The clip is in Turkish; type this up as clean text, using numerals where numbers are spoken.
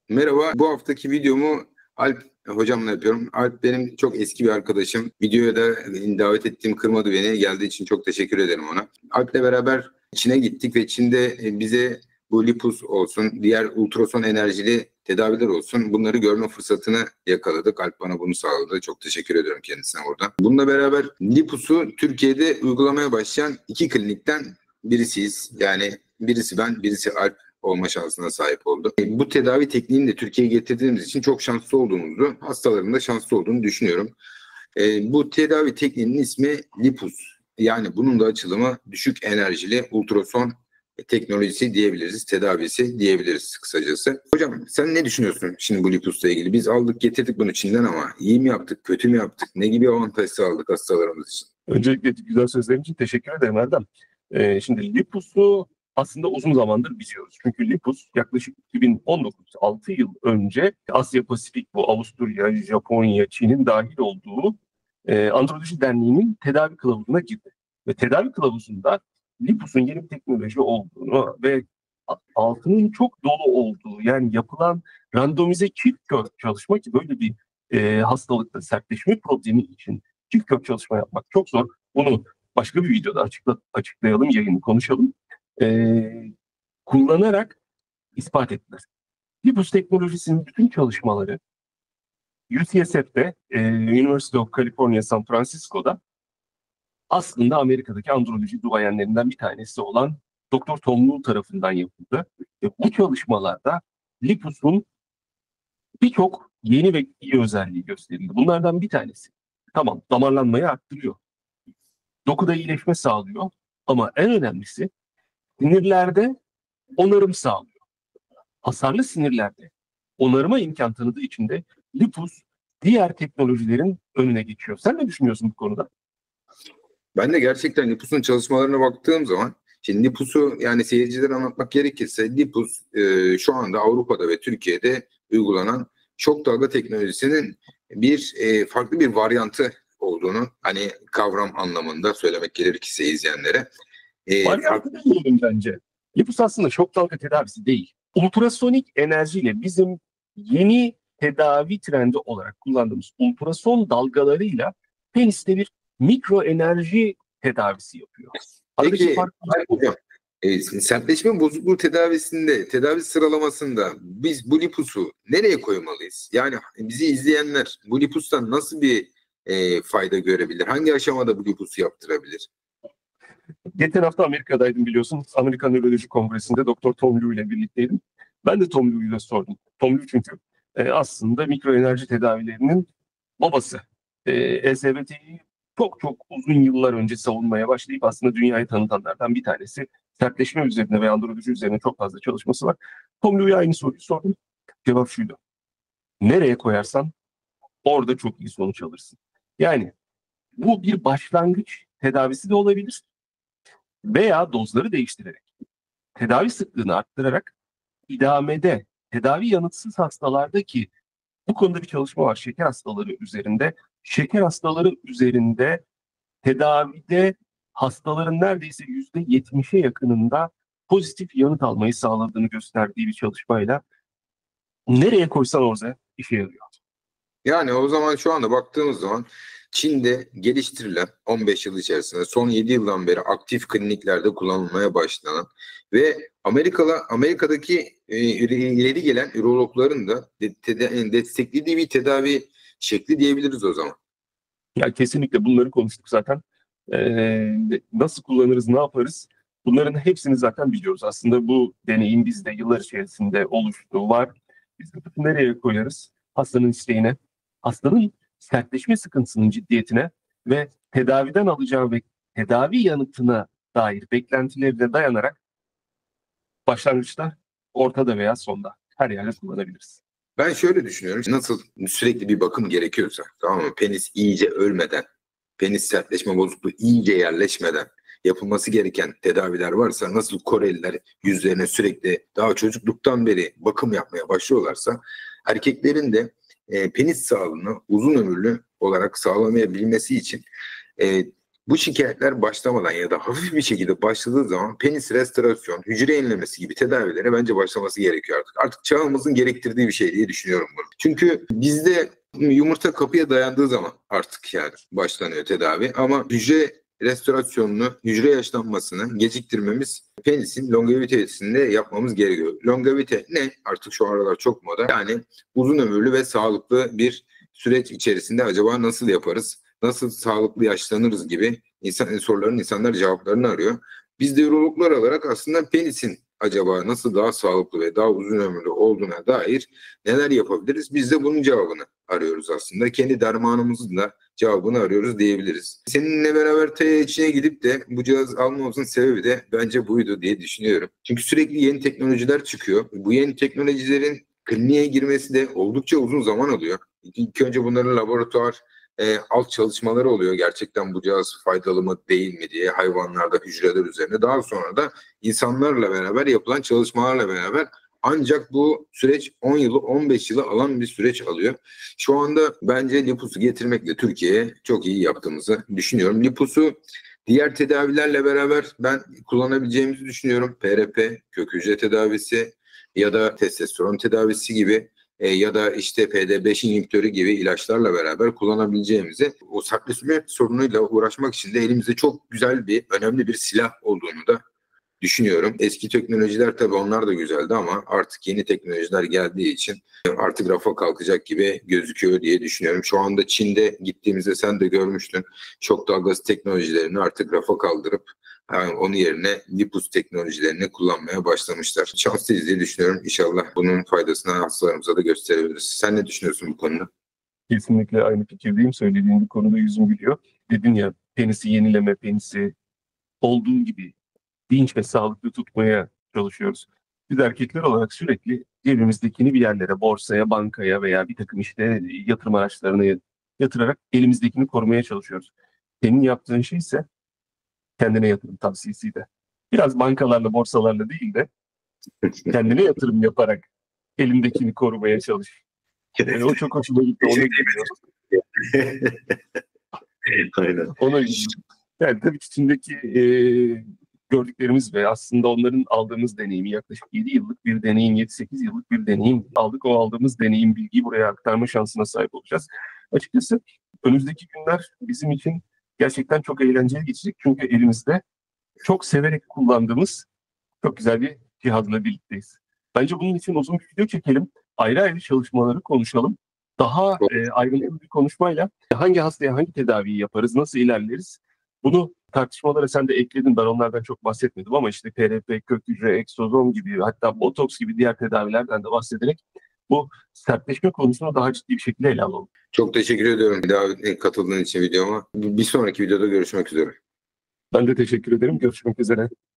Merhaba, bu haftaki videomu Alp hocamla yapıyorum. Alp benim çok eski bir arkadaşım. Videoya da davet ettiğim kırmadı beni. Geldiği için çok teşekkür ederim ona. Alp'le beraber Çin'e gittik ve Çin'de bize bu lipus olsun, diğer ultrason enerjili tedaviler olsun bunları görme fırsatını yakaladık. Alp bana bunu sağladı. Çok teşekkür ediyorum kendisine burada. Bununla beraber lipusu Türkiye'de uygulamaya başlayan iki klinikten birisiyiz. Yani birisi ben, birisi Alp olma şansına sahip oldu. Bu tedavi tekniğini de Türkiye'ye getirdiğimiz için çok şanslı olduğumuzu, hastaların da şanslı olduğunu düşünüyorum. Bu tedavi tekniğinin ismi Lipus. Yani bunun da açılımı düşük enerjili ultrason teknolojisi diyebiliriz, tedavisi diyebiliriz kısacası. Hocam sen ne düşünüyorsun şimdi bu Lipus'la ilgili? Biz aldık getirdik bunu Çin'den ama iyi mi yaptık, kötü mü yaptık? Ne gibi avantaj sağladık hastalarımız için? Öncelikle güzel sözlerin için teşekkür ederim Erdem. Şimdi Lipus'u aslında uzun zamandır biliyoruz. Çünkü Lipus yaklaşık 2019, 6 yıl önce Asya Pasifik, bu Avusturya, Japonya, Çin'in dahil olduğu Androloji Derneği'nin tedavi kılavuzuna girdi. Ve tedavi kılavuzunda Lipus'un yeni bir teknoloji olduğunu ve altının çok dolu olduğu, yani yapılan randomize çift kök çalışma ki böyle bir hastalıkta sertleşme problemi için çift kök çalışma yapmak çok zor. Bunu başka bir videoda açıklayalım, yayını konuşalım. Kullanarak ispat ettiler. Lipus teknolojisinin bütün çalışmaları UCSF'de, University of California San Francisco'da aslında Amerika'daki androloji duayenlerinden bir tanesi olan Dr. Tom Lu tarafından yapıldı. Ve bu çalışmalarda Lipus'un birçok yeni ve iyi özelliği gösterildi. Bunlardan bir tanesi, tamam, damarlanmayı arttırıyor. Dokuda iyileşme sağlıyor ama en önemlisi sinirlerde onarım sağlıyor. Hasarlı sinirlerde onarıma imkan tanıdığı için de Lipus diğer teknolojilerin önüne geçiyor. Sen ne düşünüyorsun bu konuda? Ben de gerçekten Lipus'un çalışmalarına baktığım zaman, şimdi Lipus'u yani seyircilere anlatmak gerekirse Lipus şu anda Avrupa'da ve Türkiye'de uygulanan şok dalga teknolojisinin farklı bir varyantı olduğunu hani kavram anlamında söylemek gerekirse izleyenlere. Varyantı değil bence. Lipus aslında şok dalga tedavisi değil. Ultrasonik enerjiyle bizim yeni tedavi trendi olarak kullandığımız ultrason dalgalarıyla peniste bir mikro enerji tedavisi yapıyor. Peki hocam, sertleşme bozukluğu tedavisinde, tedavi sıralamasında biz bu lipusu nereye koymalıyız? Yani bizi izleyenler bu lipustan nasıl bir fayda görebilir? Hangi aşamada bu lipusu yaptırabilir? Geçen hafta Amerika'daydım biliyorsun. Amerikan Nöroloji Kongresi'nde Doktor Tom Lu ile birlikteydim. Ben de Tom Lu'yu da sordum. Tom Lu çünkü aslında mikro enerji tedavilerinin babası. ESBT'yi çok çok uzun yıllar önce savunmaya başlayıp aslında dünyayı tanıtanlardan bir tanesi. Sertleşme üzerine ve androloji üzerine çok fazla çalışması var. Tom Lu'ya aynı soruyu sordum. Cevap şuydu: nereye koyarsan orada çok iyi sonuç alırsın. Yani bu bir başlangıç tedavisi de olabilir veya dozları değiştirerek, tedavi sıklığını arttırarak idamede, tedavi yanıtsız hastalardaki bu konuda bir çalışma var şeker hastaları üzerinde. Şeker hastaları üzerinde tedavide hastaların neredeyse %70'e yakınında pozitif yanıt almayı sağladığını gösterdiği bir çalışmayla nereye koysan orada işe yarıyor. Yani o zaman şu anda baktığımız zaman Çin'de geliştirilen 15 yıl içerisinde son 7 yıldan beri aktif kliniklerde kullanılmaya başlanan ve Amerika'daki ileri gelen ürologların da desteklediği bir tedavi şekli diyebiliriz o zaman. Ya kesinlikle bunları konuştuk zaten. Nasıl kullanırız, ne yaparız? Bunların hepsini zaten biliyoruz. Aslında bu deneyim bizde yıllar içerisinde oluştu, var. Biz nereye koyarız? Hastanın isteğine, hastanın sertleşme sıkıntısının ciddiyetine ve tedaviden alacağı ve tedavi yanıtına dair beklentilerine dayanarak başlangıçta, ortada veya sonda her yerde kullanabiliriz. Ben şöyle düşünüyorum. Nasıl sürekli bir bakım gerekiyorsa, tamam mı? Penis iyice ölmeden, penis sertleşme bozukluğu iyice yerleşmeden yapılması gereken tedaviler varsa, nasıl Koreliler yüzlerine sürekli daha çocukluktan beri bakım yapmaya başlıyorlarsa, erkeklerin de penis sağlığını uzun ömürlü olarak sağlamayabilmesi için Bu şikayetler başlamadan ya da hafif bir şekilde başladığı zaman penis restorasyon, hücre yenilemesi gibi tedavilere bence başlaması gerekiyor artık. Artık çağımızın gerektirdiği bir şey diye düşünüyorum bunu. Çünkü bizde yumurta kapıya dayandığı zaman artık yani başlanıyor tedavi. Ama hücre restorasyonunu, hücre yaşlanmasını geciktirmemiz, penisin longevitesinde yapmamız gerekiyor. Longevite ne? Artık şu aralar çok moda. Yani uzun ömürlü ve sağlıklı bir süreç içerisinde acaba nasıl yaparız? Nasıl sağlıklı yaşlanırız gibi soruların insanlar cevaplarını arıyor. Biz de urologlar olarak aslında penisin acaba nasıl daha sağlıklı ve daha uzun ömürlü olduğuna dair neler yapabiliriz? Biz de bunun cevabını arıyoruz aslında. Kendi dermanımızın da cevabını arıyoruz diyebiliriz. Seninle beraber TEA içine gidip de bu cihaz almamızın sebebi de bence buydu diye düşünüyorum. Çünkü sürekli yeni teknolojiler çıkıyor. Bu yeni teknolojilerin kliniğe girmesi de oldukça uzun zaman alıyor. İlk önce bunların laboratuvar alt çalışmaları oluyor. Gerçekten bu cihaz faydalı mı değil mi diye hayvanlarda, hücreler üzerine. Daha sonra da insanlarla beraber yapılan çalışmalarla beraber ancak bu süreç 10 yılı 15 yılı alan bir süreç alıyor. Şu anda bence Lipus'u getirmekle Türkiye'ye çok iyi yaptığımızı düşünüyorum. Lipus'u diğer tedavilerle beraber ben kullanabileceğimizi düşünüyorum. PRP, kök hücre tedavisi ya da testosteron tedavisi gibi ya da işte PD5 inhibitörü gibi ilaçlarla beraber kullanabileceğimizi, o sertleşme sorunuyla uğraşmak için de elimizde çok güzel bir, önemli bir silah olduğunu da düşünüyorum. Eski teknolojiler tabii onlar da güzeldi ama artık yeni teknolojiler geldiği için artık rafa kalkacak gibi gözüküyor diye düşünüyorum. Şu anda Çin'de gittiğimizde sen de görmüştün. Şok dalgası teknolojilerini artık rafa kaldırıp yani onun yerine Lipus teknolojilerini kullanmaya başlamışlar. Şanslıyız diye düşünüyorum. İnşallah bunun faydasını hastalarımıza da gösterebiliriz. Sen ne düşünüyorsun bu konuda? Kesinlikle aynı fikirdeyim. Söylediğin bir konuda yüzüm gülüyor. Dedin ya, penisi yenileme, penisi olduğu gibi dinç ve sağlıklı tutmaya çalışıyoruz. Biz erkekler olarak sürekli cebimizdekini bir yerlere, borsaya, bankaya veya bir takım işte yatırım araçlarına yatırarak elimizdekini korumaya çalışıyoruz. Senin yaptığın şey ise kendine yatırım tavsiyesiydi. Biraz bankalarla, borsalarla değil de kendine yatırım yaparak elindekini korumaya çalış. O çok hoşuma gitti. Ona gülüyoruz. Aynen. Ona gülüyoruz. Yani tabii ki içindeki gördüklerimiz ve aslında onların aldığımız deneyimi, yaklaşık 7 yıllık bir deneyim, 7-8 yıllık bir deneyim aldık. O aldığımız deneyim, bilgiyi buraya aktarma şansına sahip olacağız. Açıkçası önümüzdeki günler bizim için gerçekten çok eğlenceli geçecek. Çünkü elimizde çok severek kullandığımız çok güzel bir cihazla birlikteyiz. Bence bunun için uzun bir video çekelim. Ayrı ayrı çalışmaları konuşalım. Daha ayrıntılı bir konuşmayla hangi hastaya hangi tedaviyi yaparız, nasıl ilerleriz? Bunu tartışmalara sen de ekledin. Ben onlardan çok bahsetmedim ama işte PRP, kök hücre, egzozom gibi, hatta botoks gibi diğer tedavilerden de bahsederek bu sertleşme konusunu daha ciddi bir şekilde ele alalım. Çok teşekkür ediyorum katıldığın için videoma. Bir sonraki videoda görüşmek üzere. Ben de teşekkür ederim. Görüşmek üzere.